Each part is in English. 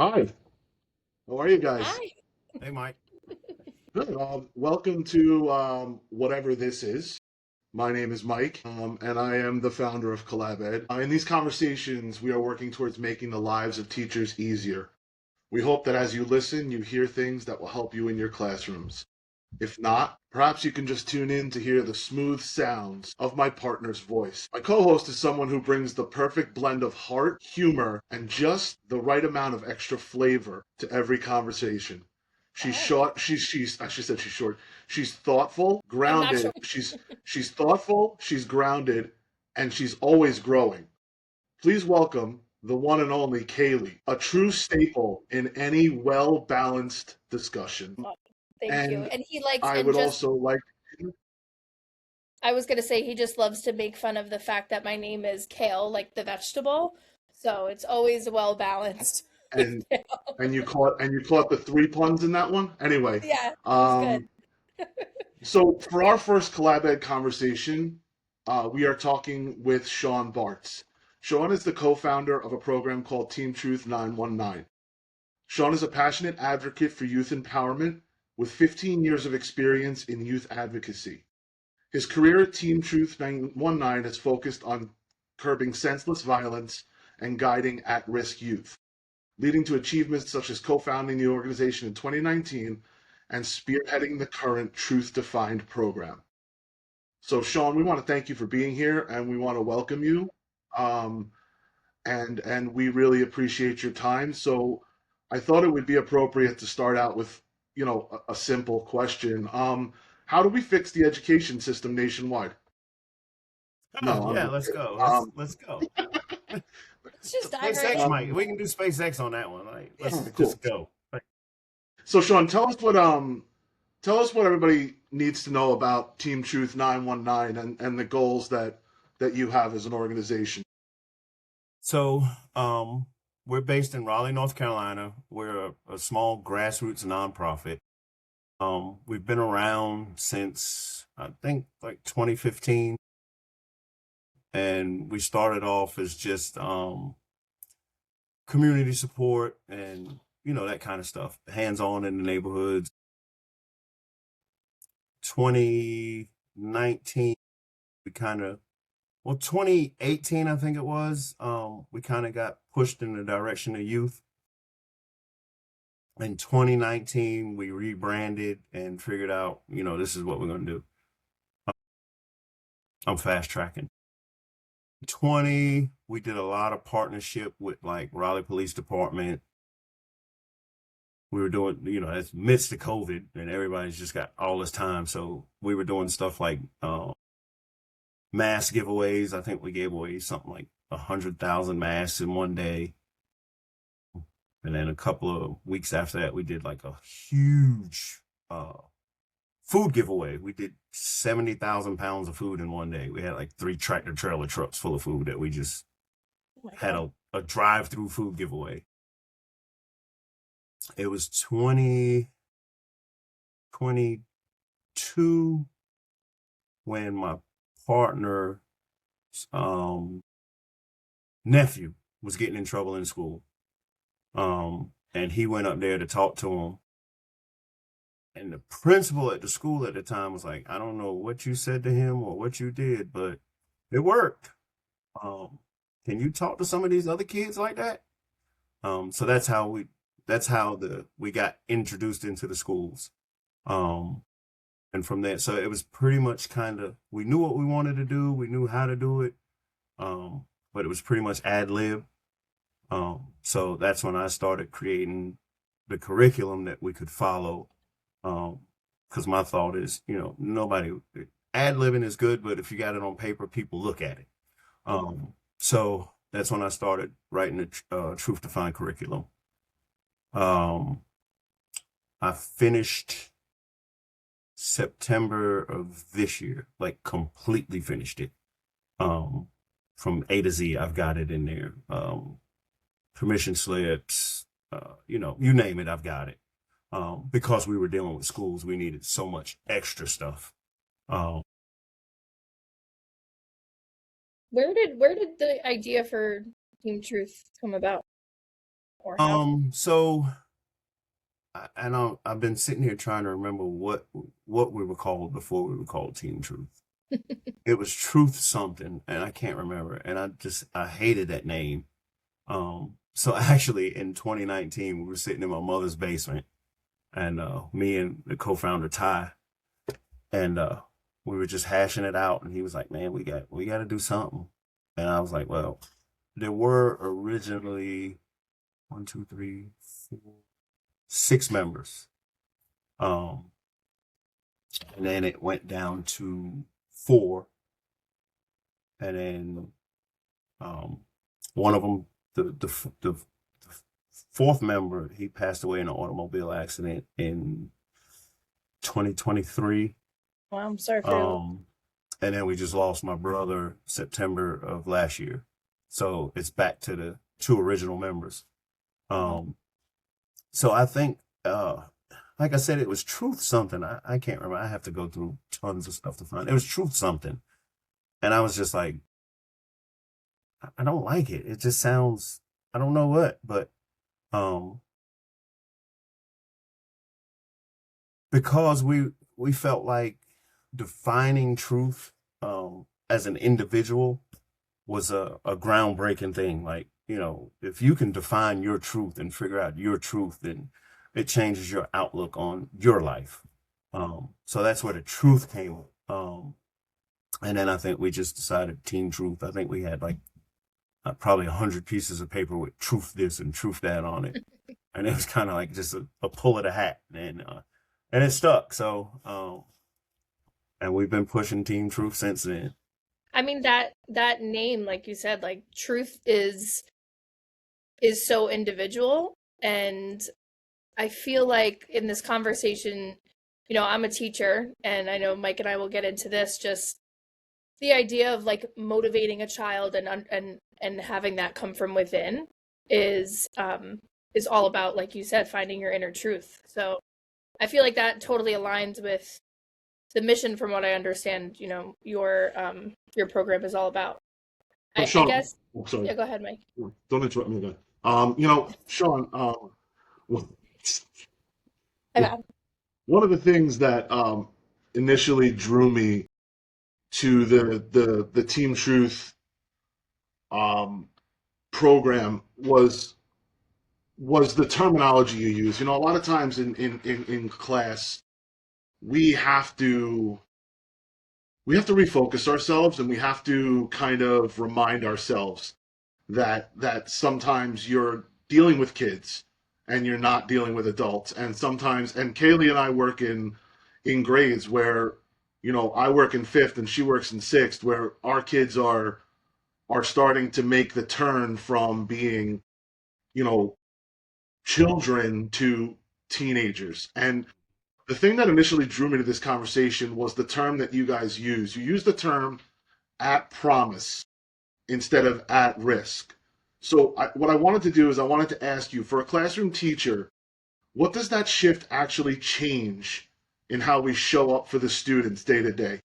Hi, how are you guys? Hi. Hey, Mike. Good. Welcome to whatever this is. My name is Mike, and I am the founder of Clavell. In these conversations, we are working towards making the lives of teachers easier. We hope that as you listen, you hear things that will help you in your classrooms. If not, perhaps you can just tune in to hear the smooth sounds of my partner's voice. My co host is someone who brings the perfect blend of heart, humor, and just the right amount of extra flavor to every conversation. She's Oh, short. She's I should said she's short. She's thoughtful, I'm not grounded. sure. She's thoughtful. She's grounded, and she's always growing. Please welcome the one and only Kaley, a true staple in any well balanced discussion. Oh, thank you. And And he likes, I and would just, also like, I was gonna say he just loves to make fun of the fact that my name is Kale, like the vegetable. So it's always well balanced with and Kale. you caught the three puns in that one. Anyway, Yeah, it was good. um, so for our first collab ed conversation, we are talking with Sean Barts. Sean is the co-founder of a program called Team Truth 919. Sean is a passionate advocate for youth empowerment with 15 years of experience in youth advocacy. His career at Team Truth 919 has focused on curbing senseless violence and guiding at risk youth, leading to achievements such as co founding the organization in 2019 and spearheading the current Truth Defined program. So, Sean, we want to thank you for being here and we want to welcome you. Um, and we really appreciate your time. So, I thought it would be appropriate to start out with, a simple question. How do we fix the education system nationwide? Oh, No, I'm yeah, just let's kidding. go. Let's go. Let's just dive right SpaceX, in. Mike. Um, We can do SpaceX on that one. Like, Yeah. all let's right, just cool. go. Like, So, Sean, tell us what everybody needs to know about Team Truth 919 and the goals that you have as an organization. so, um, we're based in Raleigh, North Carolina. We're a small grassroots nonprofit. We've been around since I think like 2015, and we started off as just community support and that kind of stuff, hands-on in the neighborhoods. 2019, we kind of, well, 2018, I think it was, we kind of got pushed in the direction of youth. In 2019, we rebranded and figured out, this is what we're going to do. I'm fast tracking. 20, we did a lot of partnership with like Raleigh Police Department. We were doing, it's midst of COVID and everybody's just got all this time. So we were doing stuff like mask giveaways. I think we gave away something like 100,000 masks in one day. And then a couple of weeks after that, we did like a huge food giveaway. We did 70,000 pounds of food in one day. We had like 3 tractor trailer trucks full of food that we just Oh my had God. a drive-through food giveaway. It was 2022 when my partner's nephew was getting in trouble in school. And he went up there to talk to him. And the principal at the school at the time was like, I don't know what you said to him or what you did, but it worked. Um, can you talk to some of these other kids like that? So that's how we got introduced into the schools. Um, and from there, so it was pretty much kind of, we knew what we wanted to do, we knew how to do it, but it was pretty much ad lib. So that's when I started creating the curriculum that we could follow. Because my thought is, nobody, ad libbing is good, but if you got it on paper, people look at it. So that's when I started writing the Truth Defined curriculum. Um, I finished September of this year, like completely finished it. Um, from A to Z, I've got it in there. Permission slips, you name it, I've got it. Because we were dealing with schools, we needed so much extra stuff. Um, Where did the idea for Team Truth come about? or how? So I've been sitting here trying to remember what we were called before we were called Team Truth. It was Truth something, and I can't remember. And I hated that name. So actually in 2019, we were sitting in my mother's basement, and me and the co-founder Ty, and we were just hashing it out. And he was like, "Man, we got to do something." And I was like, "Well, there were originally 1, 2, 3, 4, 6 members, and then it went down to 4, and then one of them, the fourth member, he passed away in an automobile accident in 2023. Well, I'm sorry for And then we just lost my brother September of last year. So it's back to the 2 original members. So I think, like I said, it was Truth something. I can't remember. I have to go through tons of stuff to find. It was Truth something. And I was just like, I don't like it. It just sounds, I don't know what, but because we felt like defining truth as an individual was a groundbreaking thing. Like, if you can define your truth and figure out your truth, then it changes your outlook on your life. So that's where the truth came. And then I think we just decided Team Truth. I think we had like probably 100 pieces of paper with truth this and truth that on it. And it was kind of like just a pull of the hat, and it stuck. So, and we've been pushing Team Truth since then. I mean, that name, like you said, like truth is so individual. And I feel like in this conversation, I'm a teacher, and I know Mike and I will get into this, just the idea of like motivating a child and having that come from within is all about, like you said, finding your inner truth. So I feel like that totally aligns with the mission, from what I understand, your program is all about. Sean, I guess. oh, sorry. Yeah, go ahead, Mike. Don't interrupt me again. Sean, one of the things that initially drew me to the Team Truth program was the terminology you use. A lot of times in class, we have to refocus ourselves, and we have to kind of remind ourselves that sometimes you're dealing with kids and you're not dealing with adults. And sometimes, and Kaley and I work in grades where, I work in 5th and she works in 6th, where our kids are starting to make the turn from being, children to teenagers. And the thing that initially drew me to this conversation was the term that you guys use. You use the term at promise instead of at risk. So what I wanted to do is I wanted to ask you, for a classroom teacher, what does that shift actually change in how we show up for the students day to day?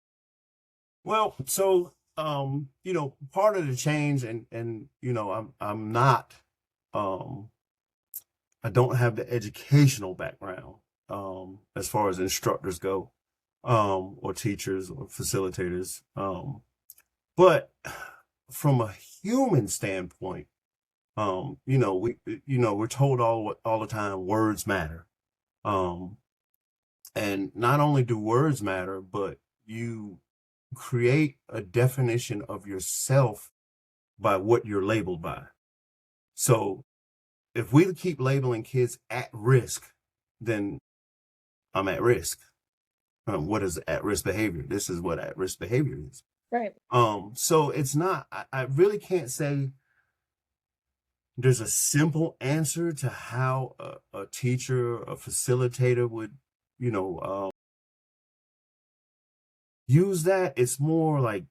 Well, so part of the change, and I'm not, I don't have the educational background as far as instructors go, or teachers or facilitators. But from a human standpoint, we're told all the time words matter. And not only do words matter, but you create a definition of yourself by what you're labeled by. So if we keep labeling kids at risk, then I'm at risk. What is at-risk behavior? This is what at-risk behavior is. Right. So it's not, I really can't say there's a simple answer to how a teacher, a facilitator would, use that. It's more like,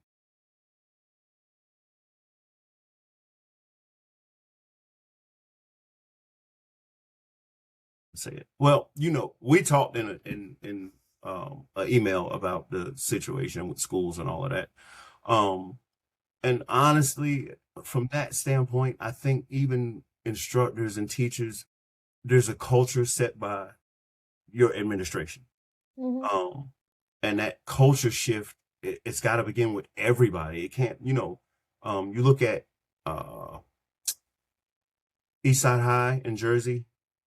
say it. Well, we talked in an email about the situation with schools and all of that. And honestly, from that standpoint, I think even instructors and teachers, there's a culture set by your administration. Mhm. And that culture shift, it's got to begin with everybody. It can't, you look at Eastside High in Jersey,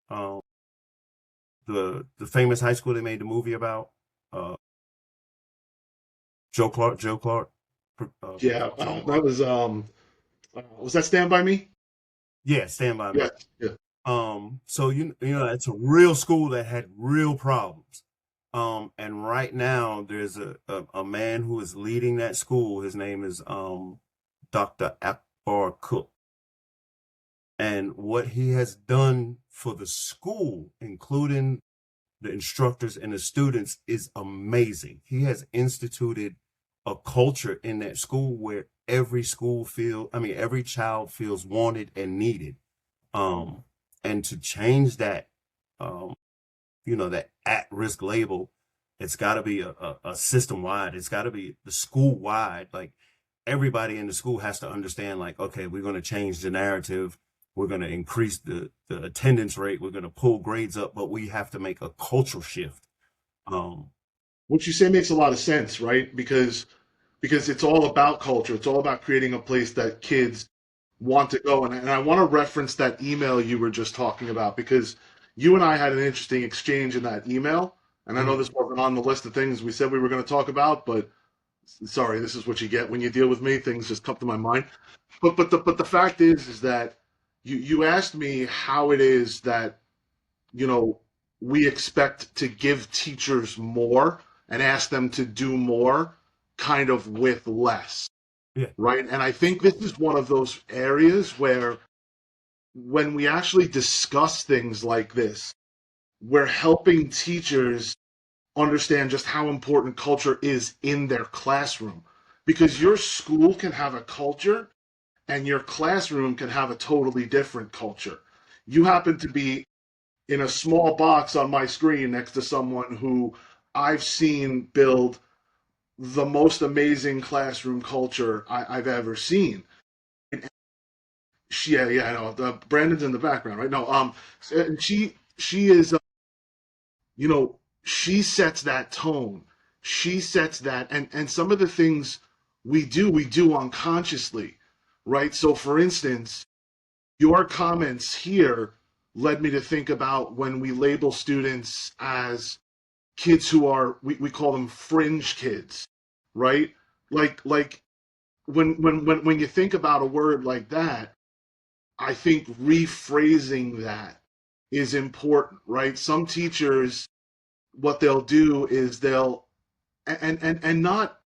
um, the famous high school they made the movie about, Joe Clark. Yeah, that was that Stand By Me? Yeah, Stand By Me. Yes, yeah. So it's a real school that had real problems. And right now there's a man who is leading that school. His name is Dr. Akbar Cook. And what he has done for the school, including the instructors and the students, is amazing. He has instituted a culture in that school where every child feels wanted and needed. And to change that, that at-risk label, it's got to be a system-wide. It's got to be the school-wide. Like, everybody in the school has to understand, like, okay, we're going to change the narrative. We're going to increase the attendance rate. We're going to pull grades up, but we have to make a cultural shift. What you say makes a lot of sense, right? Because it's all about culture. It's all about creating a place that kids want to go. And I want to reference that email you were just talking about, because you and I had an interesting exchange in that email. And I know this wasn't on the list of things we said we were going to talk about, but sorry, this is what you get when you deal with me. Things just come to my mind. But the fact is that you asked me how it is that, we expect to give teachers more and ask them to do more kind of with less. Yeah. Right. And I think this is one of those areas where when we actually discuss things like this, we're helping teachers understand just how important culture is in their classroom. Because your school can have a culture and your classroom can have a totally different culture. You happen to be in a small box on my screen next to someone who I've seen build the most amazing classroom culture I've ever seen. Yeah, I know. Brandon's in the background, right? No, and she is, she sets that tone. She sets that, and some of the things we do unconsciously, right? So, for instance, your comments here led me to think about when we label students as kids who are, we call them fringe kids, right? Like when you think about a word like that, I think rephrasing that is important, right? Some teachers, what they'll do is they'll, and not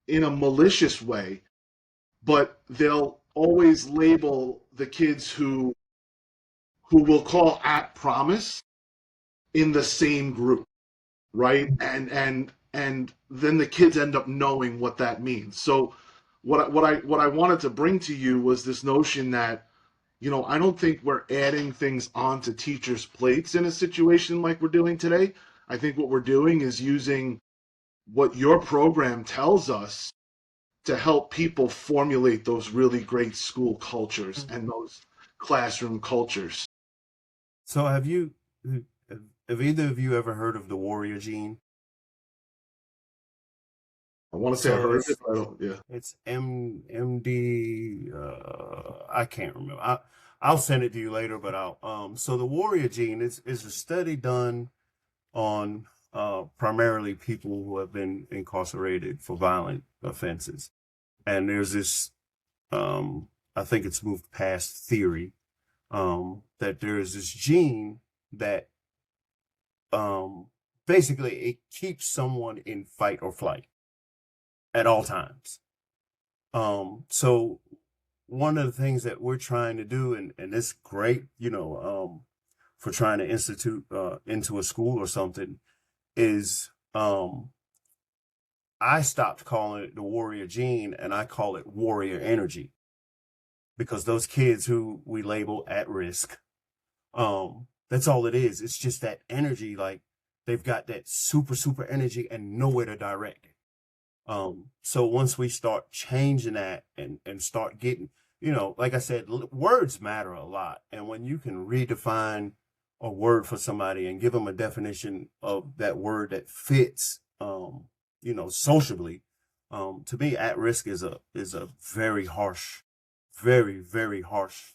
in a malicious way, but they'll always label the kids who will call at promise in the same group, right? And then the kids end up knowing what that means. So what I wanted to bring to you was this notion that, I don't think we're adding things onto teachers' plates in a situation like we're doing today. I think what we're doing is using what your program tells us to help people formulate those really great school cultures and those classroom cultures. So have either of you ever heard of the warrior gene? I want to say I So heard it, it's but I don't. Yeah. it's MD. I can't remember. I'll send it to you later, but so the warrior gene is a study done on primarily people who have been incarcerated for violent offenses. And there's this, I think it's moved past theory, that there is this gene that basically it keeps someone in fight or flight at all times. So one of the things that we're trying to do, and it's great, for trying to institute into a school or something, is I stopped calling it the warrior gene and I call it warrior energy, because those kids who we label at risk, that's all it is. It's just that energy, like they've got that super energy and nowhere to direct it. So once we start changing that and start getting, like I said, words matter a lot. And when you can redefine a word for somebody and give them a definition of that word that fits, sociably, to me, at risk is a very harsh, very, very harsh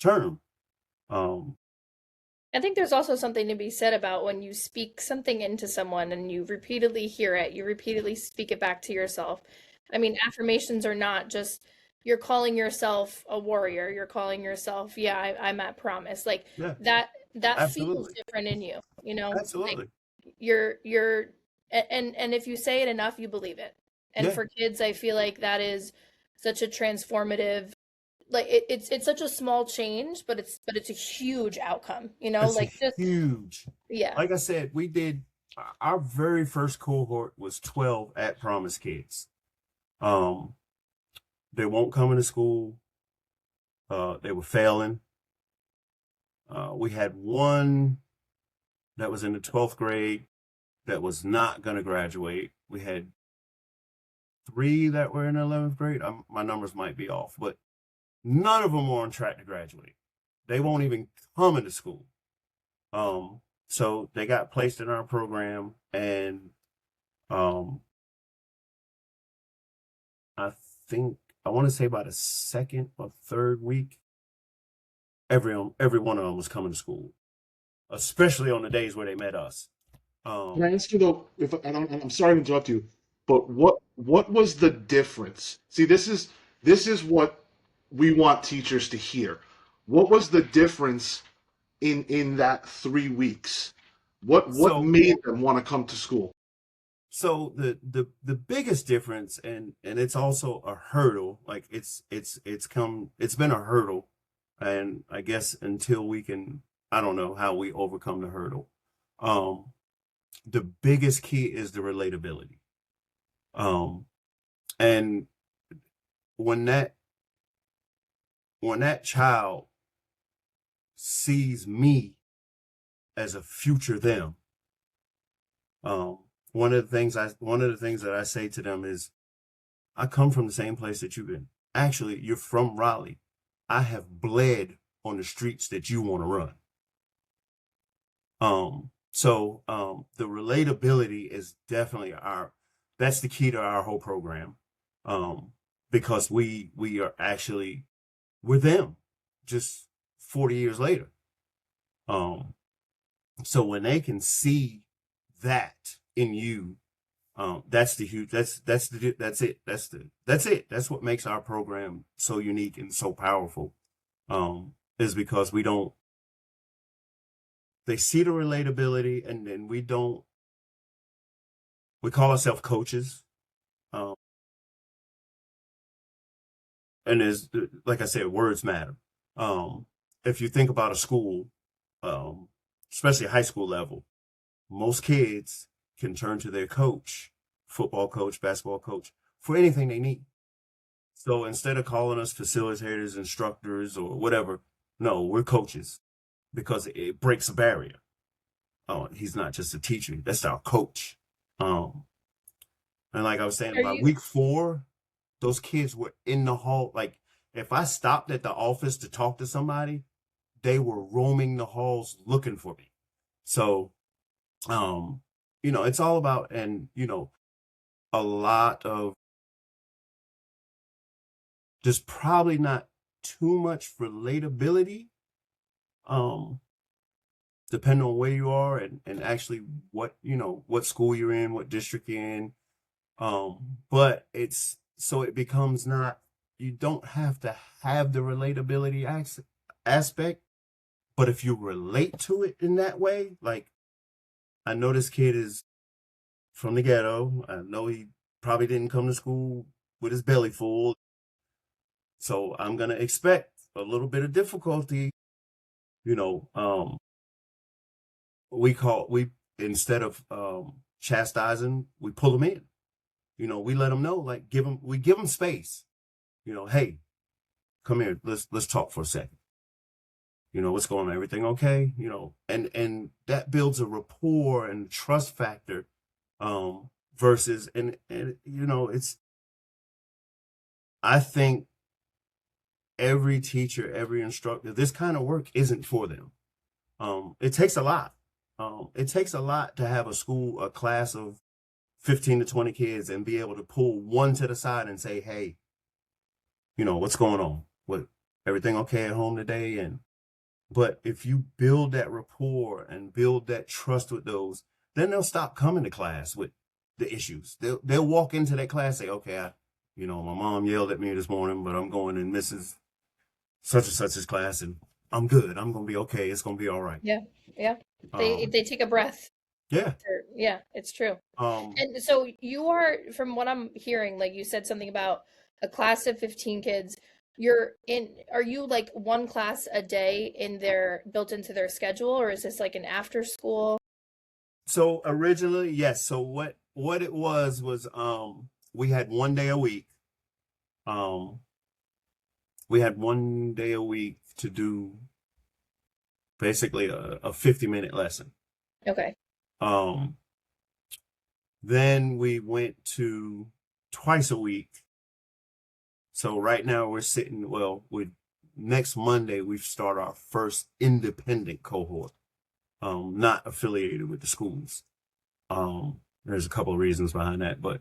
term. I think there's also something to be said about when you speak something into someone and you repeatedly hear it, you repeatedly speak it back to yourself. I mean, affirmations are not just you're calling yourself a warrior, you're calling yourself, yeah, I'm at promise. Like Yeah, that feels absolutely, different in you, you know? Like absolutely. you're and if you say it enough, you believe it. And Yeah, for kids, I feel like that is such a transformative, like it's such a small change, but it's a huge outcome, you know? it's a Like just huge. yeah. Like I said, we did our very first cohort was 12 at promise kids. Um, they won't come into school. They were failing. We had one that was in the 12th grade that was not going to graduate. We had 3 that were in the 11th grade. My numbers might be off, but none of them were on track to graduate. They won't even come into school. So they got placed in our program, and um, I think I want to say by the second or third week, every one of them was coming to school, especially on the days where they met us. Can I Um, ask you though, if and I'm sorry to interrupt you, but what was the difference? See, this is what we want teachers to hear. What was the difference in that 3 weeks? What so made them want to come to school? so the biggest difference, and it's also a hurdle. Like it's been a hurdle, and I guess until we can, I don't know how we overcome the hurdle. Um, the biggest key is the relatability. Um, and when that child sees me as a future them, um, one of the things that I say to them is, I come from the same place that you've been. Actually, you're from Raleigh. I have bled on the streets that you want to run. The relatability is definitely that's the key to our whole program. Um, because we are actually with them just 40 years later. Um, so when they can see that in you, that's the huge, that's it. That's it. That's what makes our program so unique and so powerful. Is because they see the relatability, and then we call ourselves coaches. Um, and there's, like I said, words matter. Um, if you think about a school, um, especially high school level, most kids can turn to their coach, football coach, basketball coach, for anything they need. So instead of calling us facilitators, instructors, or whatever, no, we're coaches because it breaks a barrier. Oh, he's not just a teacher; that's our coach. Um, and like I was saying, Are by you week 4, those kids were in the hall. Like if I stopped at the office to talk to somebody, they were roaming the halls looking for me. So, um, it's all about, and a lot of, there's probably not too much relatability, um, depending on where you are, and actually what school you're in, what district you're in. But it becomes not, you don't have to have the relatability aspect, but if you relate to it in that way, like, I know this kid is from the ghetto. I know he probably didn't come to school with his belly full. So I'm going to expect a little bit of difficulty. You know, we instead of chastising, we pull them in. We let them know, like, we give them space. Hey, come here, let's talk for a second. What's going on? Everything okay? And that builds a rapport and trust factor, versus, and it's, I think every teacher, every instructor, this kind of work isn't for them. It takes a lot. It takes a lot to have a class of 15 to 20 kids and be able to pull one to the side and say, hey, what's going on? Everything okay at home today? But if you build that rapport and build that trust with those, then they'll stop coming to class with the issues. They'll walk into that class and say, okay, my mom yelled at me this morning, but I'm going in Mrs. such and such's class and I'm good. I'm going to be okay. It's going to be all right. Yeah. They take a breath. Yeah. Yeah, it's true. And so you are, from what I'm hearing, like you said something about a class of 15 kids. Are you like one class a day built into their schedule, or is this like an after school? So originally, yes. So what it was we had 1 day a week. We had 1 day a week to do basically a 50-minute lesson. Okay. Then we went to twice a week. So right now we're sitting, next Monday, we start our first independent cohort, not affiliated with the schools. There's a couple of reasons behind that, but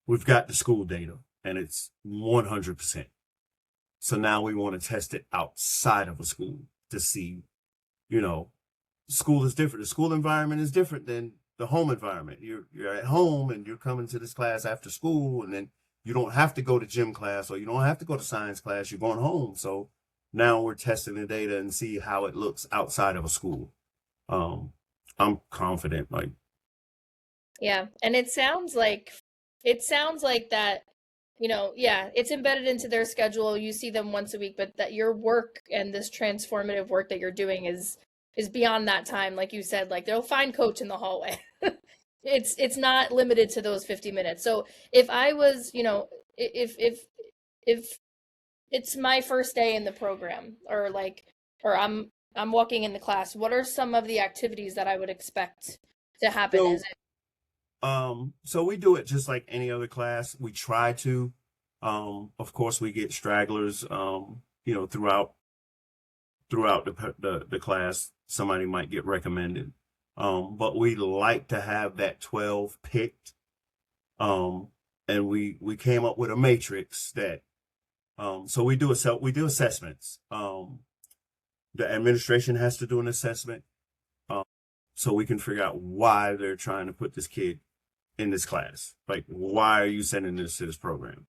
we've got the school data and it's 100%. So now we want to test it outside of a school to see, school is different. The school environment is different than the home environment. You're at home and you're coming to this class after school, and then you don't have to go to gym class or you don't have to go to science class. You're going home. So now we're testing the data and see how it looks outside of a school. I'm confident. Yeah. And it sounds like that, it's embedded into their schedule. You see them once a week, but that your work and this transformative work that you're doing is beyond that time. Like you said, like they'll find coach in the hallway. It's not limited to those 50 minutes. So if I was, if it's my first day in the program, or I'm walking into class, what are some of the activities that I would expect to happen? So we do it just like any other class. We try to, of course we get stragglers, throughout the class. Somebody might get recommended. But we like to have that 12 picked. And we came up with a matrix that, so we do assessments. The administration has to do an assessment, so we can figure out why they're trying to put this kid in this class. Like, why are you sending this to this program?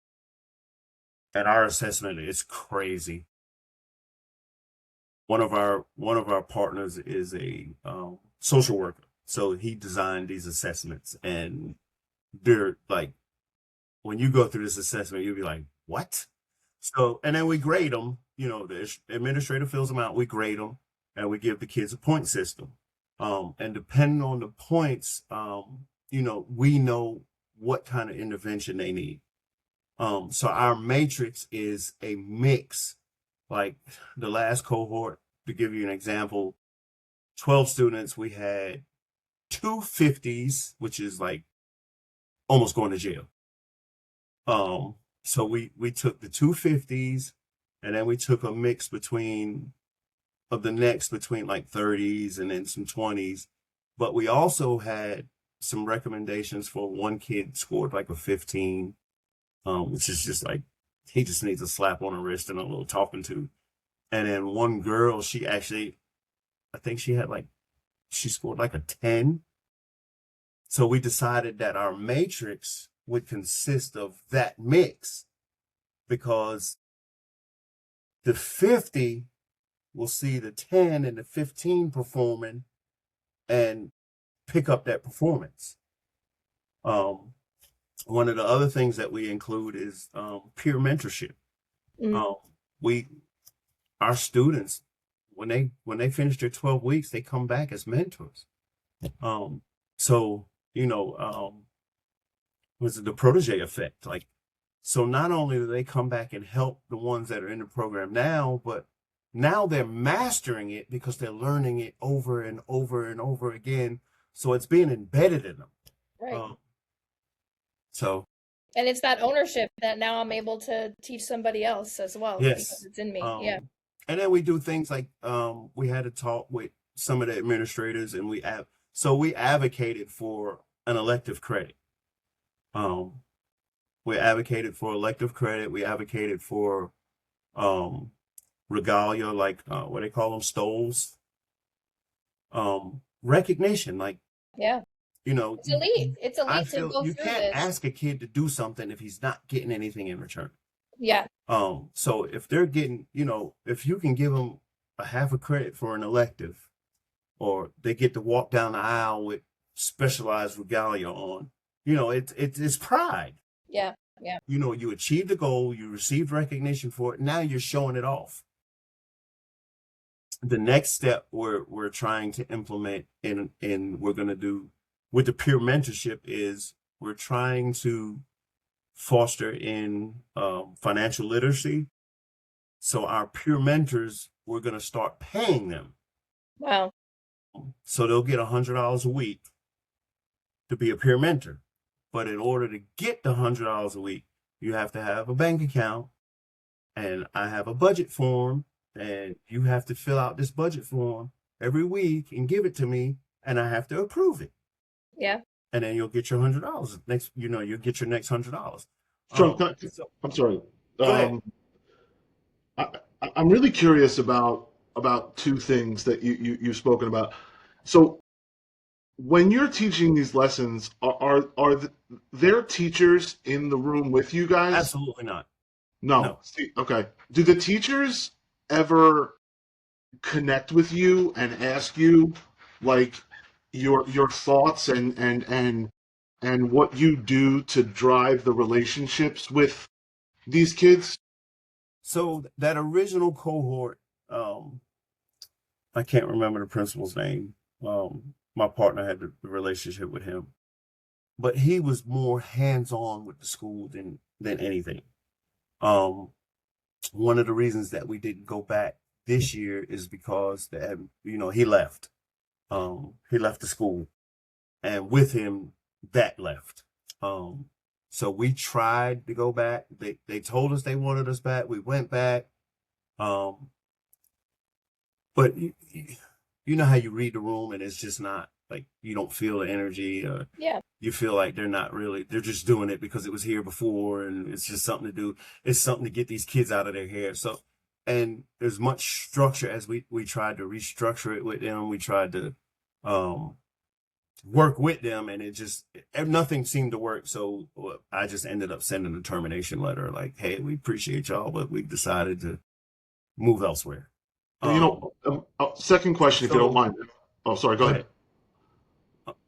And our assessment is crazy. One of our partners is a social worker, so he designed these assessments, and they're like, when you go through this assessment, you'll be like, what? So, and then we grade them. The administrator fills them out. We grade them, and we give the kids a point system. And depending on the points, we know what kind of intervention they need. So our matrix is a mix. Like the last cohort, to give you an example, 12 students, we had 2 50s, which is like almost going to jail. So we took the 2 50s, and then we took a mix between like 30s and then some 20s. But we also had some recommendations for one kid scored like a 15, which is just like, he just needs a slap on the wrist and a little talking to. And then one girl, she actually, I think she scored like a 10. So we decided that our matrix would consist of that mix, because the 50 will see the 10 and the 15 performing and pick up that performance. One of the other things that we include is peer mentorship. Our students, when they finish their 12 weeks, they come back as mentors. Was it the protege effect? So not only do they come back and help the ones that are in the program now, but now they're mastering it because they're learning it over and over and over again. So it's being embedded in them. Right. And it's that ownership that now I'm able to teach somebody else as well because Yes. it's in me. Yeah. And then we do things like we had a talk with some of the administrators, and we advocated for an elective credit. We advocated for elective credit. We advocated for regalia, like what they call them, stoles. Recognition, like, Yeah. you know, It's elite. It's I elite to feel go you through can't this. ask a kid to do something if he's not getting anything in return. Yeah. So if they're getting, if you can give them a half a credit for an elective, or they get to walk down the aisle with specialized regalia on, it's pride. Yeah. Yeah. You achieved the goal, you received recognition for it. Now you're showing it off. The next step we're trying to implement and we're going to do with the peer mentorship is we're trying to foster in financial literacy. So our peer mentors, we're going to start paying them. Wow. So they'll get $100 a week to be a peer mentor. But in order to get the $100 a week, you have to have a bank account, and I have a budget form, and you have to fill out this budget form every week and give it to me, and I have to approve it. Yeah. And then you'll get your $100 next. You'll get your next $100. Sean, I'm sorry. Go ahead. I'm really curious about two things that you've spoken about. So when you're teaching these lessons, are there teachers in the room with you guys? Absolutely not. No. See, okay. Do the teachers ever connect with you and ask you like your thoughts and what you do to drive the relationships with these kids? So that original cohort, I can't remember the principal's name. My partner had the relationship with him, but he was more hands-on with the school than anything. One of the reasons that we didn't go back this year is because he left. He left the school, and with him, that left. So we tried to go back. They told us they wanted us back. We went back. But you know how you read the room and it's just not like, you don't feel the energy. Yeah. You feel like they're just doing it because it was here before and it's just something to do. It's something to get these kids out of their hair. So, and there's much structure as we tried to restructure it with them. We tried to work with them, and nothing seemed to work. So I just ended up sending a termination letter like, hey, we appreciate y'all, but we decided to move elsewhere. Second question, if you don't mind. Oh, sorry, go ahead.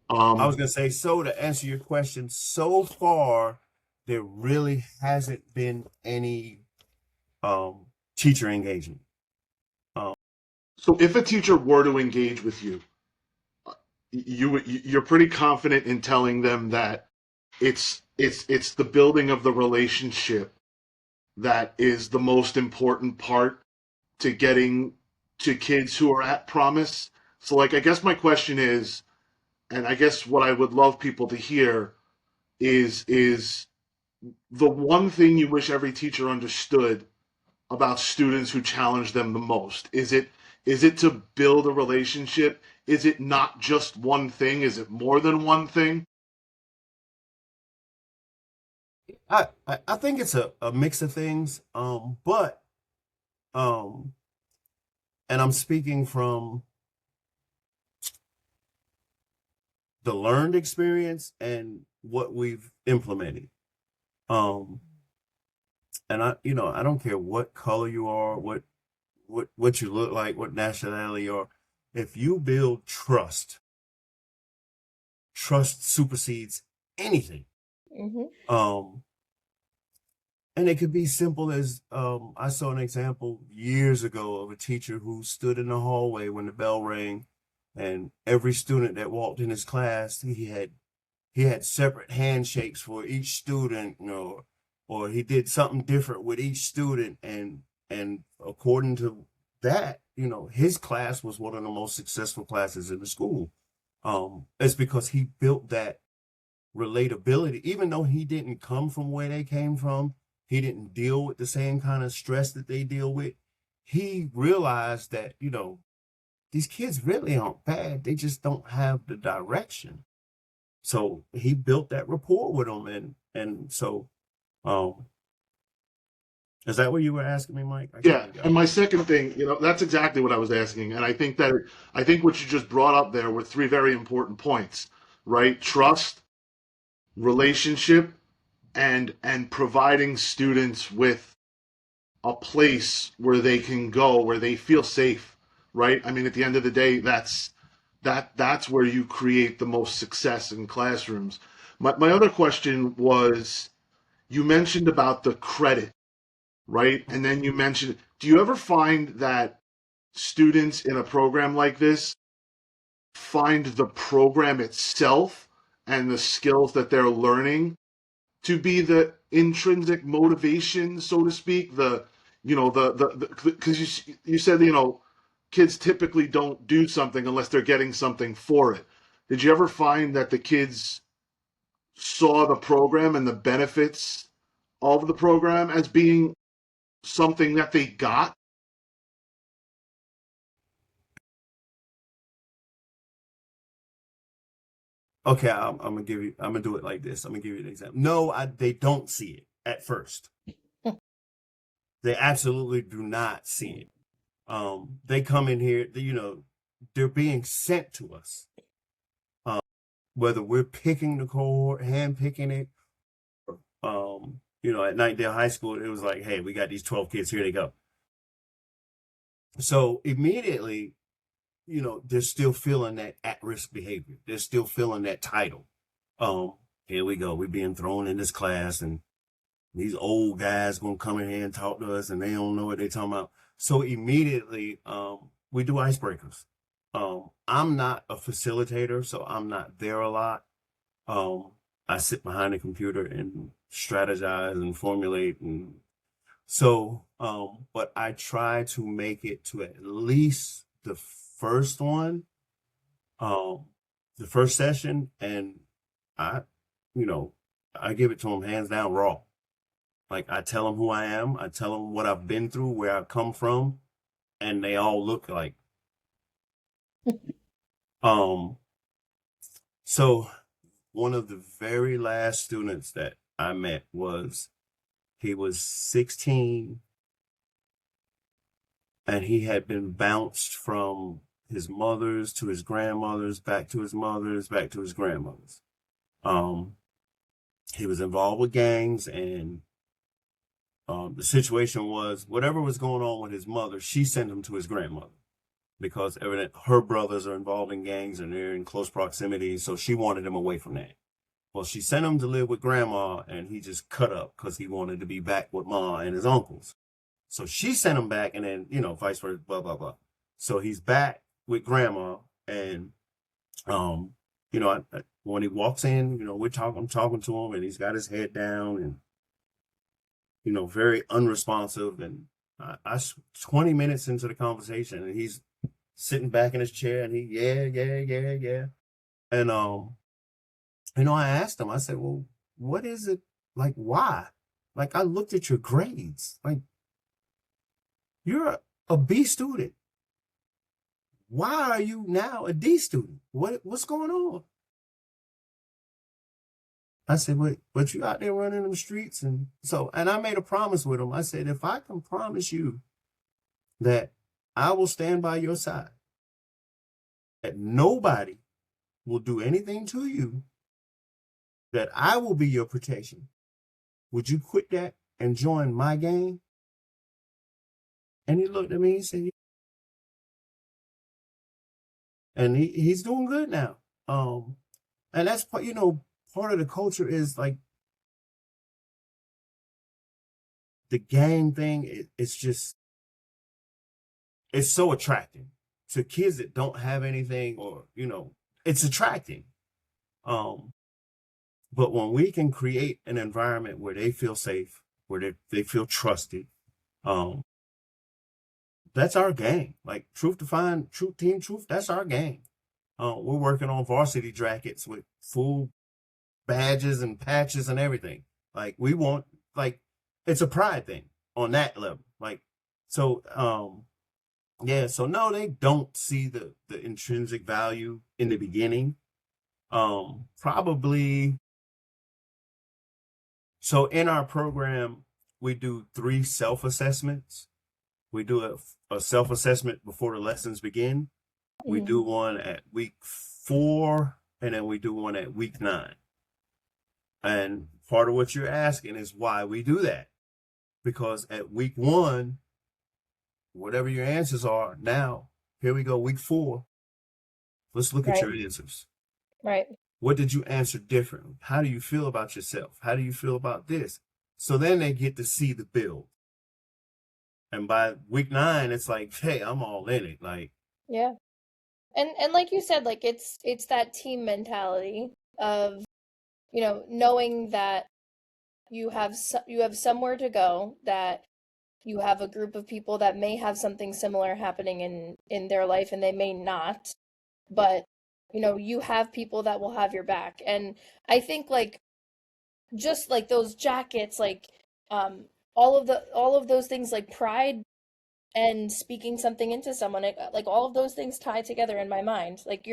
I was going to say, so to answer your question, so far, there really hasn't been any teacher engagement. So if a teacher were to engage with you, you're pretty confident in telling them that it's the building of the relationship that is the most important part to getting to kids who are at promise. So like, I guess my question is, and I guess what I would love people to hear is the one thing you wish every teacher understood about students who challenge them the most. Is it to build a relationship? Is it not just one thing? Is it more than one thing? I think it's a mix of things, but and I'm speaking from the learned experience and what we've implemented. And I don't care what color you are, what you look like, what nationality you are. If you build trust supersedes anything. Mm-hmm. And it could be simple as I saw an example years ago of a teacher who stood in the hallway when the bell rang, and every student that walked in his class, he had separate handshakes for each student, or he did something different with each student, and according to that, his class was one of the most successful classes in the school. It's because he built that relatability, even though he didn't come from where they came from, he didn't deal with the same kind of stress that they deal with. He realized that, these kids really aren't bad. They just don't have the direction. So he built that rapport with them. And so, is that what you were asking me, Mike? Yeah, and my second thing, that's exactly what I was asking, and I think what you just brought up there were three very important points, right? Trust, relationship, and providing students with a place where they can go, where they feel safe, right? I mean, at the end of the day, that's where you create the most success in classrooms. My other question was, you mentioned about the credit, right? And then you mentioned, do you ever find that students in a program like this find the program itself and the skills that they're learning to be the intrinsic motivation, so to speak? Because you said, kids typically don't do something unless they're getting something for it. Did you ever find that the kids saw the program and the benefits of the program as being something that they got? Okay, I'm gonna do it like this. I'm gonna give you an example. No, they don't see it at first. They absolutely do not see it. They come in here, they're being sent to us. Whether we're picking the cohort, hand picking it, at Nightdale High School, it was like, hey, we got these 12 kids, here they go. So immediately, they're still feeling that at-risk behavior. They're still feeling that title. Here we go. We're being thrown in this class, and these old guys gonna come in here and talk to us, and they don't know what they're talking about. So immediately, we do icebreakers. I'm not a facilitator, so I'm not there a lot. I sit behind the computer and strategize and formulate, and so, but I try to make it to at least the first one, the first session, and I, I give it to them hands down raw. Like, I tell them who I am, I tell them what I've been through, where I've come from, and they all look like. So one of the very last students that I met he was 16, and he had been bounced from his mother's to his grandmother's, back to his mother's, back to his grandmother's. He was involved with gangs, and the situation was, whatever was going on with his mother, she sent him to his grandmother because her brothers are involved in gangs and they're in close proximity, so she wanted him away from that. Well, she sent him to live with grandma, and he just cut up because he wanted to be back with ma and his uncles. So she sent him back, and then, vice versa, blah, blah, blah. So he's back with grandma, and, when he walks in, I'm talking to him, and he's got his head down and, very unresponsive. And I 20 minutes into the conversation, and he's sitting back in his chair, and yeah. And, I asked him, I said, well, what is it? Like, why? Like, I looked at your grades. Like, you're a B student. Why are you now a D student? What's going on? I said, but you out there running them streets. And I made a promise with him. I said, if I can promise you that I will stand by your side, that nobody will do anything to you, that I will be your protection, would you quit that and join my gang? And he looked at me and said, and he's doing good now. And that's, part of the culture is like the gang thing. It's so attractive to kids that don't have anything, or, it's attracting. But when we can create an environment where they feel safe, where they feel trusted, that's our game. Like Team Truth, that's our game. We're working on varsity jackets with full badges and patches and everything. Like we want, like, it's a pride thing on that level. Like, so, yeah, so no, they don't see the intrinsic value in the beginning. Probably. So in our program, we do 3 self-assessments. We do a self-assessment before the lessons begin. We do one at week 4, and then we do one at week 9. And part of what you're asking is why we do that. Because at week 1, whatever your answers are, now, here we go, week 4. Let's look at your answers. Right. What did you answer differently? How do you feel about yourself? How do you feel about this? So then they get to see the build. And by week 9, it's like, hey, I'm all in it. Like, yeah. And like you said, like it's that team mentality of, you know, knowing that you have somewhere to go, that you have a group of people that may have something similar happening in their life and they may not, but you know, you have people that will have your back. And I think like just like those jackets, like all of those things, like pride and speaking something into someone, like all of those things tie together in my mind. Like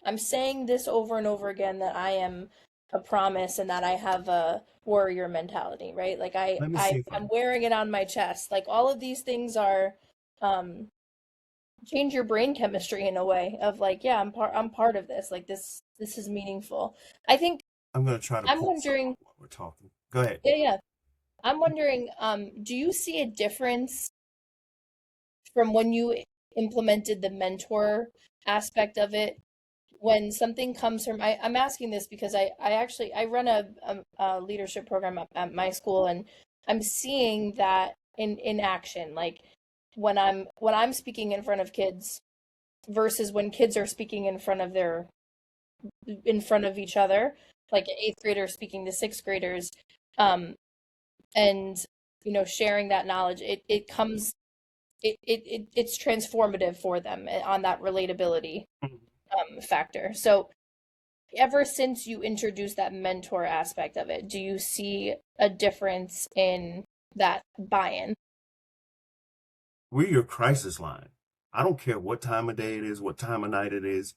I'm saying this over and over again, that I am a promise and that I have a warrior mentality, right? Like let me see if I'm wearing it on my chest. Like all of these things are change your brain chemistry in a way of like, yeah, I'm part of this. Like this is meaningful. I think I'm gonna try to I'm pull wondering while we're talking. Go ahead. yeah. I'm wondering, do you see a difference from when you implemented the mentor aspect of it, when something comes from, I'm asking this because I actually I run a leadership program at my school, and I'm seeing that in action, like when I'm speaking in front of kids versus when kids are speaking in front of each other, like an 8th grader speaking to 6th graders, and you know, sharing that knowledge, it's transformative for them on that relatability factor. So ever since you introduced that mentor aspect of it, do you see a difference in that buy-in? We're your crisis line. I don't care what time of day it is, what time of night it is.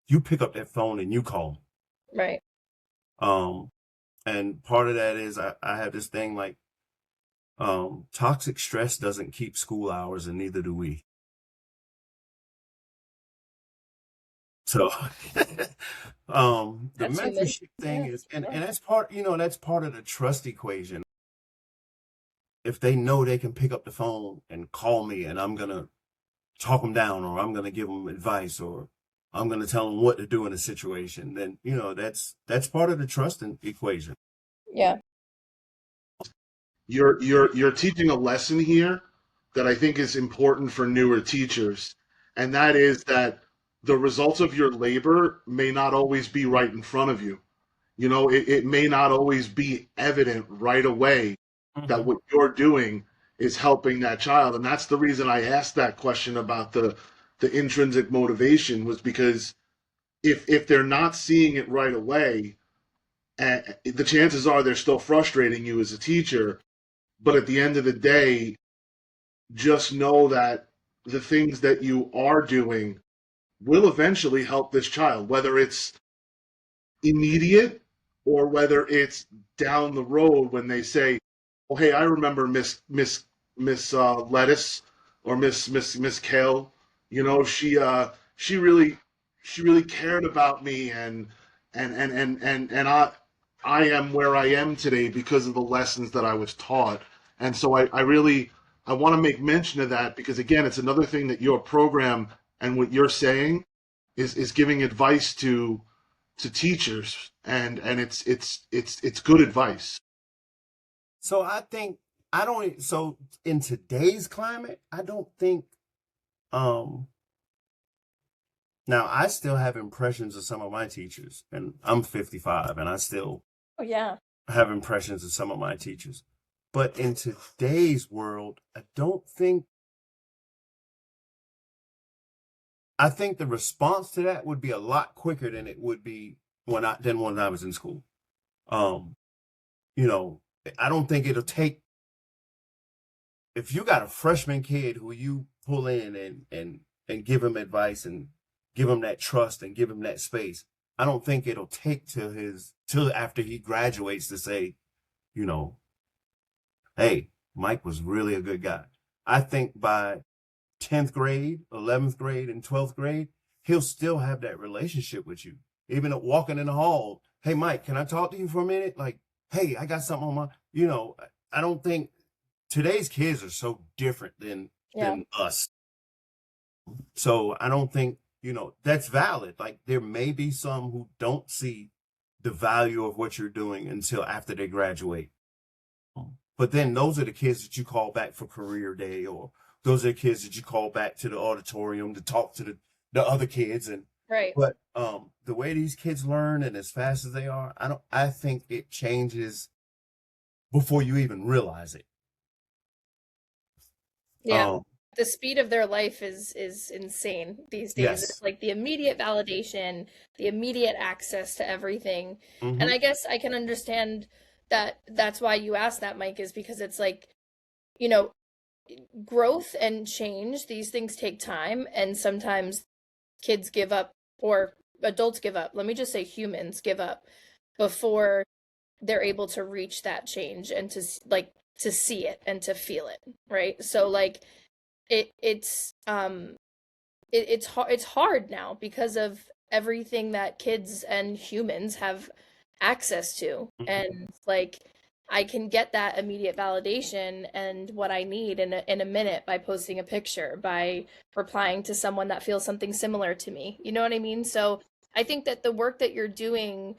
You pick up that phone and you call. Right. And part of that is I have this thing like, toxic stress doesn't keep school hours, and neither do we. So, the That's human. mentorship thing Yeah. is, and that's part, that's part of the trust equation. If they know they can pick up the phone and call me and I'm going to talk them down, or I'm going to give them advice, or I'm going to tell them what to do in a situation, then, that's part of the trust equation. Yeah. You're teaching a lesson here that I think is important for newer teachers, and that is that the results of your labor may not always be right in front of you. You know, it may not always be evident right away that what you're doing is helping that child. And that's the reason I asked that question about the intrinsic motivation, was because if they're not seeing it right away, the chances are they're still frustrating you as a teacher. But at the end of the day, just know that the things that you are doing will eventually help this child, whether it's immediate or whether it's down the road when they say, "Oh, hey, I remember Miss Lettuce or Miss Kale. You know, she really cared about me, and I am where I am today because of the lessons that I was taught." And so I want to make mention of that, because again, it's another thing that your program and what you're saying is giving advice to teachers, and it's good advice. So I think so in today's climate, I don't think, now I still have impressions of some of my teachers, and I'm 55 and I still Oh yeah. have impressions of some of my teachers. But in today's world, I think the response to that would be a lot quicker than it would be when I was in school. You know, I don't think it'll take, if you got a freshman kid who you pull in and give him advice and give him that trust and give him that space, I don't think it'll take till after he graduates to say, you know, hey, Mike was really a good guy. I think by 10th grade, 11th grade, and 12th grade, he'll still have that relationship with you. Even walking in the hall, hey, Mike, can I talk to you for a minute? Like, hey, I got something on my, you know, I don't think today's kids are so different than us. So I don't think, you know, that's valid. Like, there may be some who don't see the value of what you're doing until after they graduate. But then those are the kids that you call back for career day, or those are the kids that you call back to the auditorium to talk to the other kids. And Right. but the way these kids learn and as fast as they are, I think it changes before you even realize it. Yeah. The speed of their life is insane these days. Yes. It's like the immediate validation, the immediate access to everything. Mhm. And I guess I can understand that's why you asked that, Mike, is because it's like, you know, growth and change, these things take time, and sometimes kids give up, or adults give up. Let me just say humans give up before they're able to reach that change and to see it and to feel it, right? So like it's hard now because of everything that kids and humans have access to. Mhm. And like I can get that immediate validation and what I need in a minute by posting a picture, by replying to someone that feels something similar to me. You know what I mean? So I think that the work that you're doing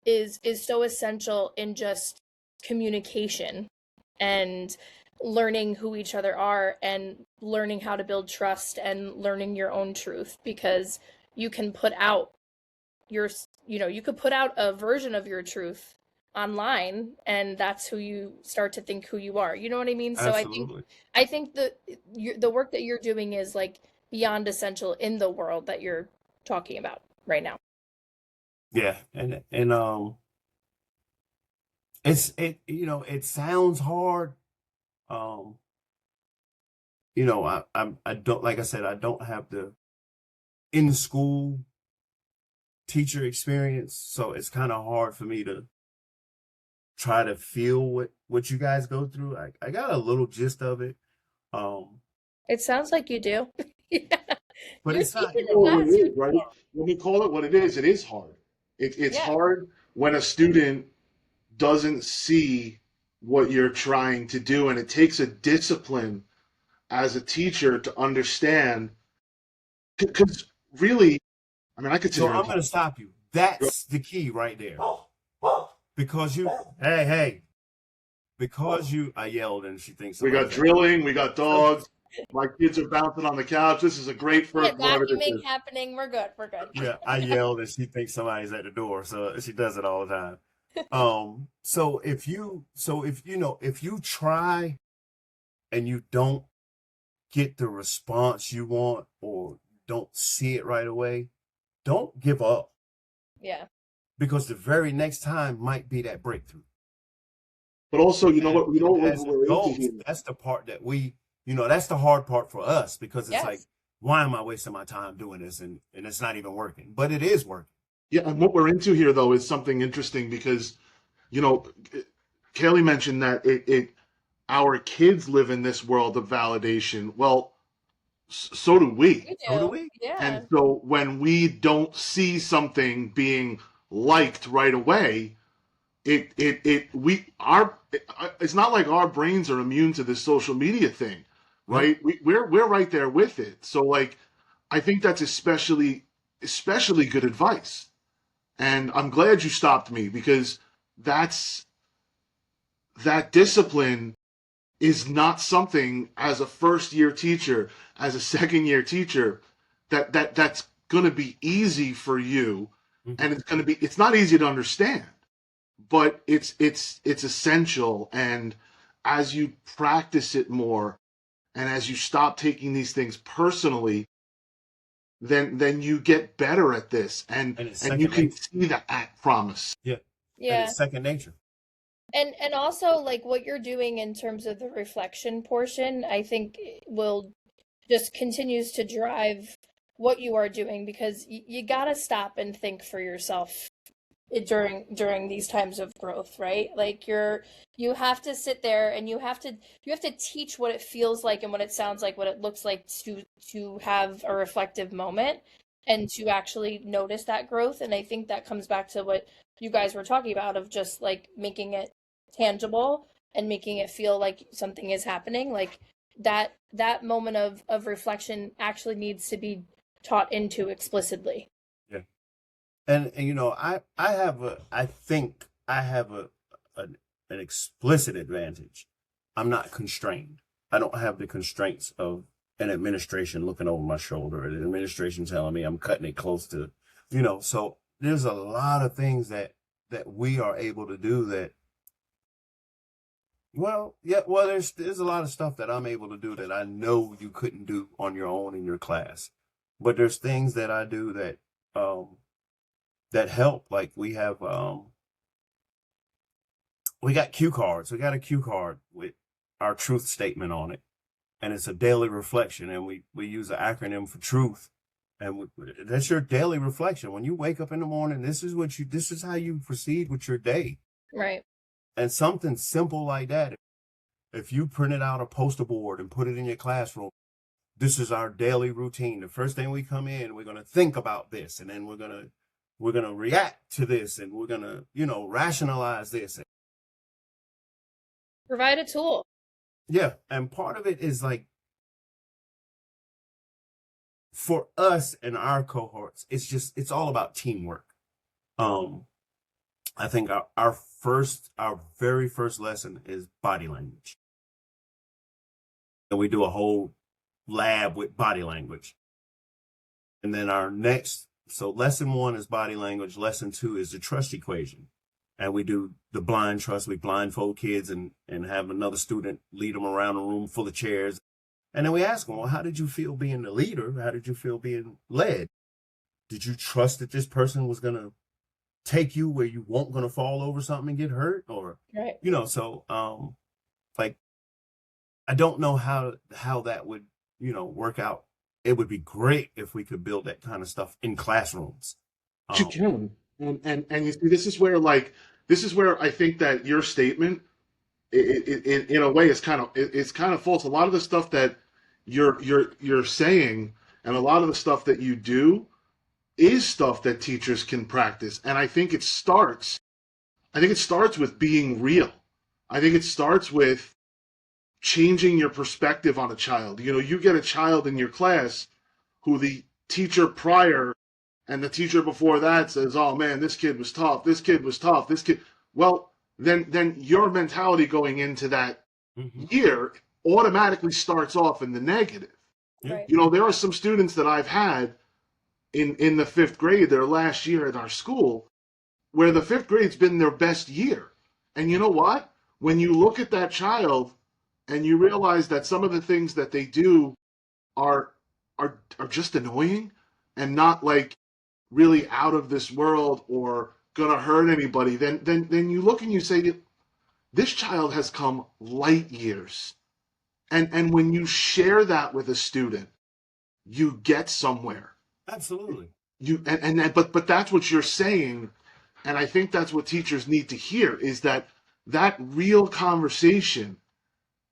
is so essential in just communication and learning who each other are and learning how to build trust and learning your own truth, because you can put out you could put out a version of your truth online, and that's who you start to think who you are. You know what I mean? So Absolutely. I think the work that you're doing is like beyond essential in the world that you're talking about right now. Yeah, and it sounds hard. You know, I don't, like I said, I don't have the in school teacher experience, so it's kind of hard for me to try to feel what you guys go through. I got a little gist of it. It sounds like you do. Yeah. But You're it's not, teaching You know the what it class. is, right? When we call it what it is hard. It's Yeah. hard when a student doesn't see what you're trying to do, and it takes a discipline as a teacher to understand. Because really, I mean, I could sit so here I'm and going to stop you. That's the key right there. Because I yelled and she thinks we got somebody's drilling, we got dogs. My kids are bouncing on the couch. This is a great first whatever this Vacuuming is. happening. We're good. Yeah, I yelled and she thinks somebody's at the door, so she does it all the time. So if you try and you don't get the response you want or don't see it right away, don't give up, Yeah. because the very next time might be that breakthrough. But also, you know And what as we're into adults, here. that's the part that that's the hard part for us, because it's Yes. like, why am I wasting my time doing this and it's not even working? But it is working. Yeah, and what we're into here though is something interesting because, you know, Kaley mentioned that our kids live in this world of validation. Well, so do we. We So do do. we. Yeah. And so when we don't see something being liked right away, it's not like our brains are immune to this social media thing, right? We're right there with it. So like, I think that's especially good advice. And I'm glad you stopped me, because that discipline is not something as a first year teacher, as a second year teacher, that's going to be easy for you. Mhm. And it's not easy to understand, but it's essential. And as you practice it more, and as you stop taking these things personally, then you get better at this, and And it's you second can nature. see that promise. Yeah. and Yeah. it's second nature. And also like what you're doing in terms of the reflection portion, I think will just continues to drive what you are doing because you got to stop and think for yourself during these times of growth, right? Like you have to sit there and you have to teach what it feels like and what it sounds like, what it looks like to have a reflective moment and to actually notice that growth. And I think that comes back to what you guys were talking about of just like making it tangible and making it feel like something is happening. Like that moment of reflection actually needs to be taught into explicitly. Yeah. And you know, I think I have an explicit advantage. I'm not constrained. I don't have the constraints of an administration looking over my shoulder, or the administration telling me I'm cutting it close to, you know. So there's a lot of things that we are able to do that. Well, yeah, well, there's a lot of stuff that I'm able to do that I know you couldn't do on your own in your class. But there's things that I do that help. Like we got cue cards. We got a cue card with our truth statement on it, and it's a daily reflection. And we use an acronym for truth, and that's your daily reflection. When you wake up in the morning, this is how you proceed with your day. Right. And something simple like that. If you printed out a poster board and put it in your classroom, this is our daily routine. The first thing we come in, we're gonna think about this, and then we're gonna react to this, and we're gonna, you know, rationalize this. Provide a tool. Yeah, and part of it is like for us and our cohorts, it's all about teamwork. I think our very first lesson is body language, and we do a whole lab with body language. And then so lesson 1 is body language. Lesson 2 is the trust equation. And we do the blind trust. We blindfold kids and have another student lead them around a room full of chairs. And then we ask them, well, how did you feel being the leader? How did you feel being led? Did you trust that this person was going to take you where you weren't going to fall over something and get hurt? Or, right. You know, so like, I don't know how that would, you know, work out. It would be great if we could build that kind of stuff in classrooms. You can. And you see, this is where I think that your statement, in a way, is kind of false. A lot of the stuff that you're saying, and a lot of the stuff that you do, is stuff that teachers can practice. And I think it starts with being real. I think it starts with changing your perspective on a child. You know, you get a child in your class who the teacher prior and the teacher before that says, oh man, this kid was tough. This kid was tough. This kid. Well, then your mentality going into that year automatically starts off in the negative. Right. You know, there are some students that I've had in the 5th grade, their last year at our school, where the 5th grade's been their best year. And you know what? When you look at that child and you realize that some of the things that they do are just annoying and not like really out of this world or gonna hurt anybody, then you look and you say, this child has come light years. And when you share that with a student, you get somewhere. Absolutely. But that's what you're saying, and I think that's what teachers need to hear, is that real conversation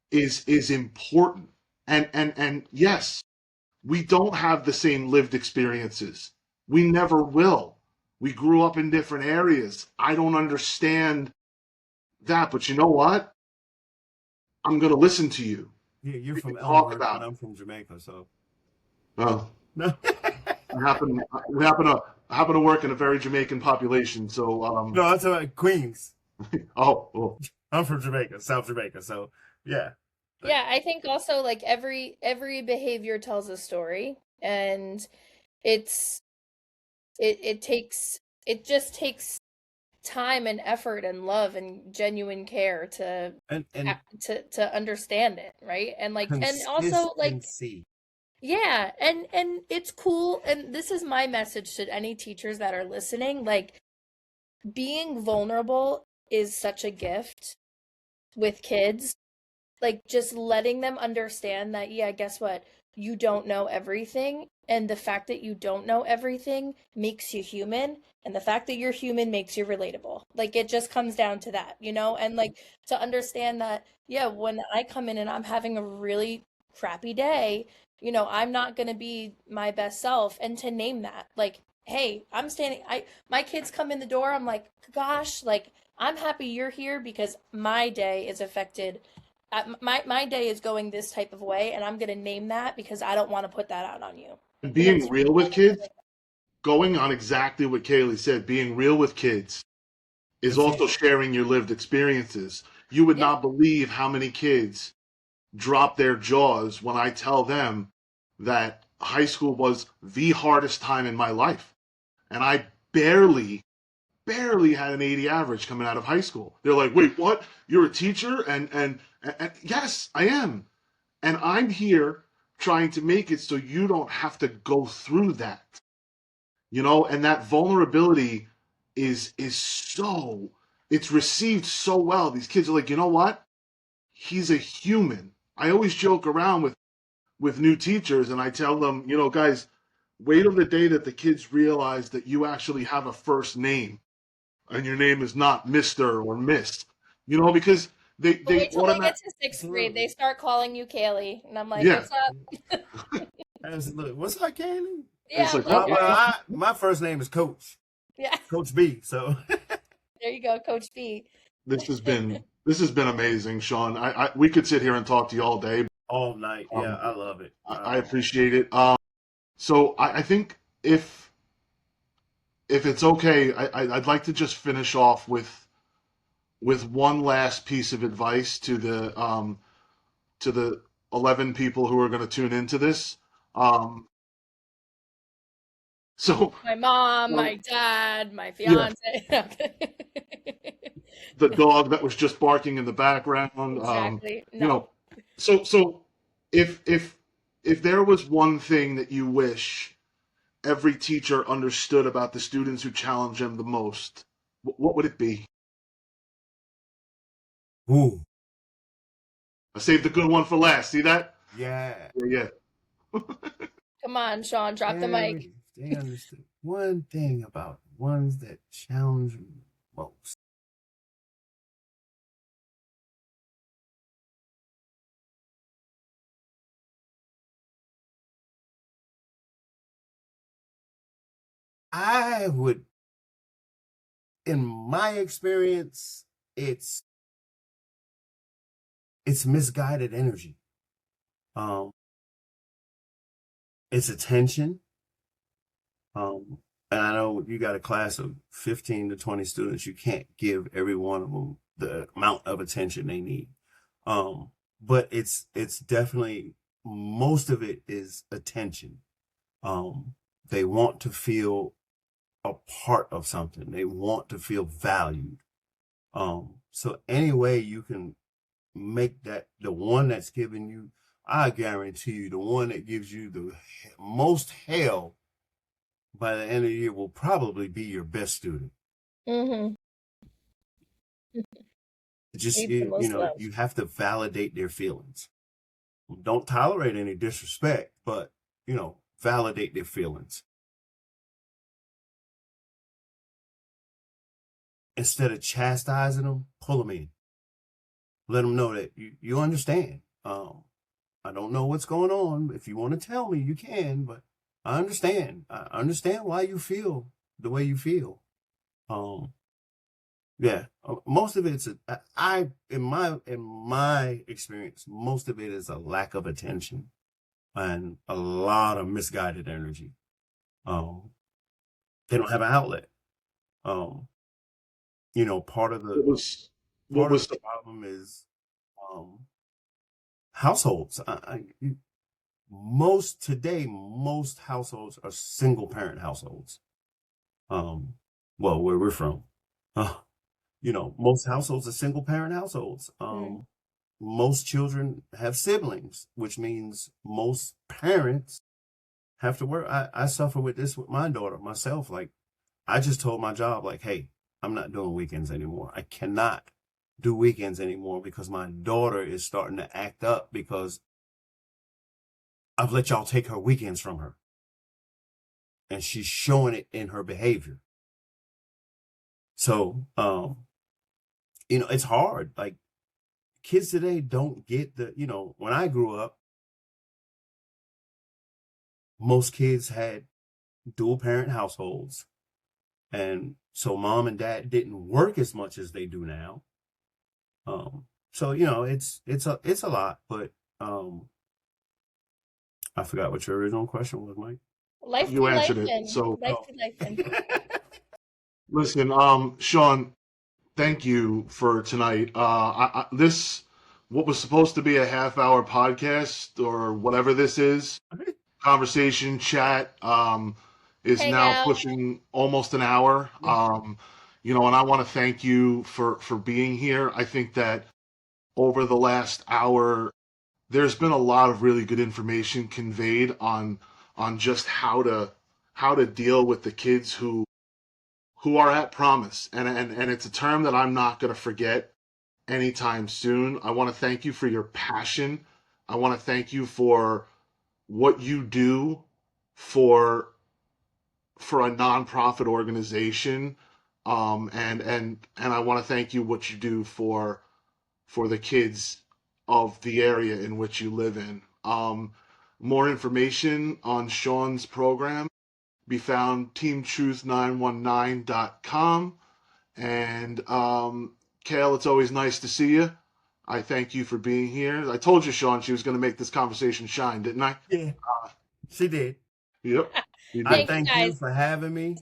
is important. And yes, we don't have the same lived experiences. We never will. We grew up in different areas. I don't understand that, but you know what? I'm going to listen to you. Yeah, you're from talk Elmhurst, about and it. I'm from Jamaica, so. Well, No. we happen to work in a very Jamaican population, so No, that's about Queens. well, I'm from Jamaica, South Jamaica, so yeah. Yeah, I think also like every behavior tells a story, and it just takes time and effort and love and genuine care to understand it, right? And like and also like Consistency. yeah, and it's cool, and this is my message to any teachers that are listening, like being vulnerable is such a gift with kids. Like just letting them understand that, yeah, guess what? You don't know everything. And the fact that you don't know everything makes you human. And the fact that you're human makes you relatable. Like it just comes down to that, you know? And like to understand that, yeah, when I come in and I'm having a really crappy day, you know, I'm not going to be my best self. And to name that, like, hey, my kids come in the door, I'm like, gosh, like, I'm happy you're here because my day is affected. My day is going this type of way, and I'm gonna name that because I don't want to put that out on you. And And being it's real with kids, going on exactly what Kaley said, being real with kids is That's also it. sharing your lived experiences. You would yeah, not believe how many kids drop their jaws when I tell them that high school was the hardest time in my life. And I barely had an 80 average coming out of high school. They're like, wait, what? You're a teacher? And yes, I am. And I'm here trying to make it so you don't have to go through that. You know, and that vulnerability is so it's received so well. These kids are like, you know what? He's a human. I always joke around with new teachers and I tell them, you know, guys, wait till the day that the kids realize that you actually have a first name and your name is not Mr. or Miss. You know, because but they wait till they get automatic to sixth grade, they Absolutely. start calling you Kaylee, and I'm like, yeah. what's up? Absolutely. What's up, Candy? It's Yeah, I'm like like, Well, all right, my first name is Coach. yeah, Coach B. So there you go, Coach B. this has been amazing, Sean. I we could sit here and talk to you all day. all night. Yeah, Um, I love it. I appreciate it. So I think if it's okay, I'd like to just finish off with one last piece of advice to the 11 people who are going to tune into this. Um, so My mom, um, my dad, my yeah, fiance. the dog that was just barking in the background. Exactly. You No. know, so if if if there was one thing that you wish every teacher understood about the students who challenge them the most, what would it be? Ooh, I saved the good one for last. See that? yeah. Yeah, yeah. Come on, Sean, drop the mic. If they understood one thing about ones that challenge me most. I would, in my experience, it's it's misguided energy. Um, it's attention. Um, and I know you got a class of 15 to 20 students. You can't give every one of them the amount of attention they need. But it's definitely most of it is attention. They want to feel a part of something. They want to feel valued. So any way you can make that the one that's giving you, I guarantee you, the one that gives you the most hell by the end of the year will probably be your best student. Mm-hmm. Just Needs the most love. you have to validate their feelings. Don't tolerate any disrespect, but validate their feelings instead of chastising them. Pull them in. Let them know that you understand. I don't know what's going on. If you want to tell me, you can, but I understand. I understand why you feel the way you feel. Yeah, most of it's in my experience, most of it is a lack of attention and a lot of misguided energy. They don't have an outlet. Um, part of What the was what part of was the problem is households. Most households are single parent households. Well, where we're from, uh, most households are single parent households. Mm. Most children have siblings, which means most parents have to work. I suffer with this with my daughter myself. Like, I just told my job, like, hey, I'm not doing weekends anymore. I cannot do weekends anymore because my daughter is starting to act up because I've let y'all take her weekends from her. And she's showing it in her behavior. So, it's hard. Like, kids today don't get when I grew up, most kids had dual parent households. And so mom and dad didn't work as much as they do now. So, it's a lot, but, I forgot what your original question was, Mike. Life You be answered it. life-in. So Life be life-in. listen, Sean, thank you for tonight. This what was supposed to be a half-hour podcast or whatever this is, conversation chat, is now Hangout. pushing almost an hour. And I want to thank you for being here. I think that over the last hour, there's been a lot of really good information conveyed on just how to deal with the kids who are at promise, and it's a term that I'm not going to forget anytime soon. I want to thank you for your passion. I want to thank you for what you do for a nonprofit organization, and I want to thank you what you do for the kids of the area in which you live in. More information on Sean's program be found teamtruth919.com. And Kale, it's always nice to see you. I thank you for being here. I told you, Sean, she was going to make this conversation shine, didn't I? Yeah, she did. Yep. I thank you for having me.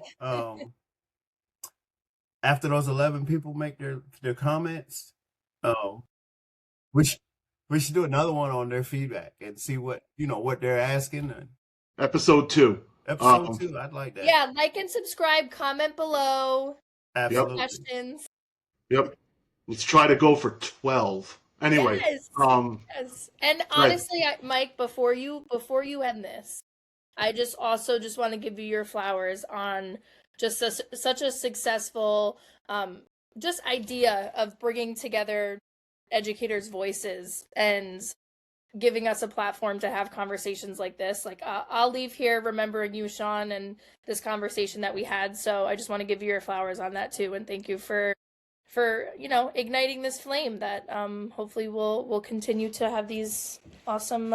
After those 11 people make their comments, we should do another one on their feedback and see what they're asking. Episode 2. Episode 2, I'd like that. Yeah, like and subscribe, comment below. Absolutely. Questions. Yep. Let's try to go for 12. Anyway. Yes. Yes. And honestly, Mike, before you end this, I just want to give you your flowers on just such a successful just idea of bringing together educators' voices and giving us a platform to have conversations like this. Like, I'll leave here remembering you, Sean, and this conversation that we had. So I just want to give you your flowers on that too, and thank you for igniting this flame that hopefully we'll continue to have these awesome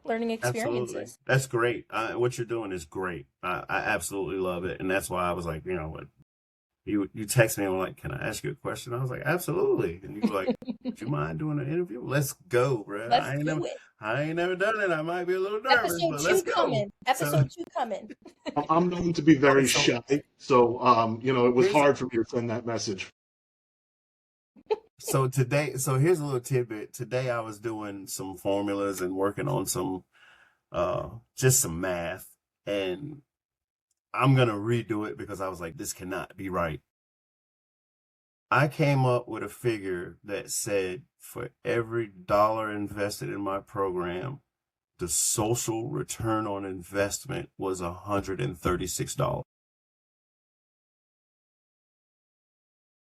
learning experiences. Absolutely. That's great. What you're doing is great. I absolutely love it, and that's why I was like, what. You text me and were like, can I ask you a question? I was like, absolutely. And you were like, would you mind doing an interview? Let's go, bro. I ain't never done it. I might be a little nervous, but let's go. Episode 2 coming. I'm known to be very shy, so it was hard for me to send that message. So here's a little tidbit. Today I was doing some formulas and working on some just some math, and I'm going to redo it because I was like, this cannot be right. I came up with a figure that said for every dollar invested in my program, the social return on investment was $136.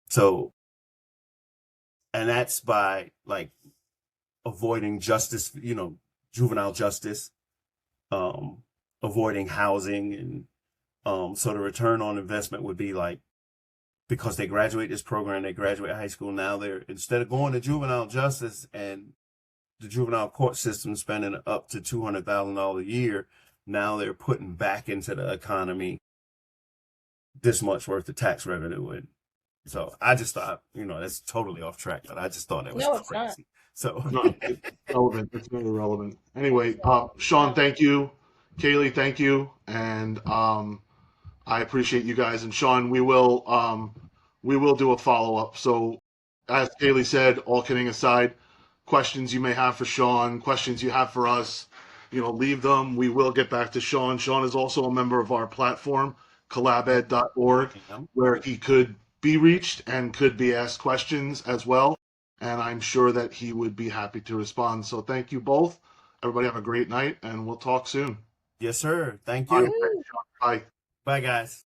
So, and that's by like avoiding justice, juvenile justice, avoiding housing, and so the return on investment would be like, because they graduate this program, they graduate high school, now they're, instead of going to juvenile justice and the juvenile court system spending up to $200,000 a year, now they're putting back into the economy this much worth of tax revenue. And so I just thought, that's totally off track, but I just thought it was crazy. So it's relevant. It's very relevant. Anyway, Sean, thank you. Kaley, thank you. And I appreciate you guys. And Sean, we will do a follow-up. So as Kaley said, all kidding aside, questions you may have for Sean, questions you have for us, leave them. We will get back to Sean. Sean is also a member of our platform, collabed.org, where he could be reached and could be asked questions as well. And I'm sure that he would be happy to respond. So thank you both. Everybody have a great night, and we'll talk soon. Yes, sir. Thank you. Bye. Bye, guys.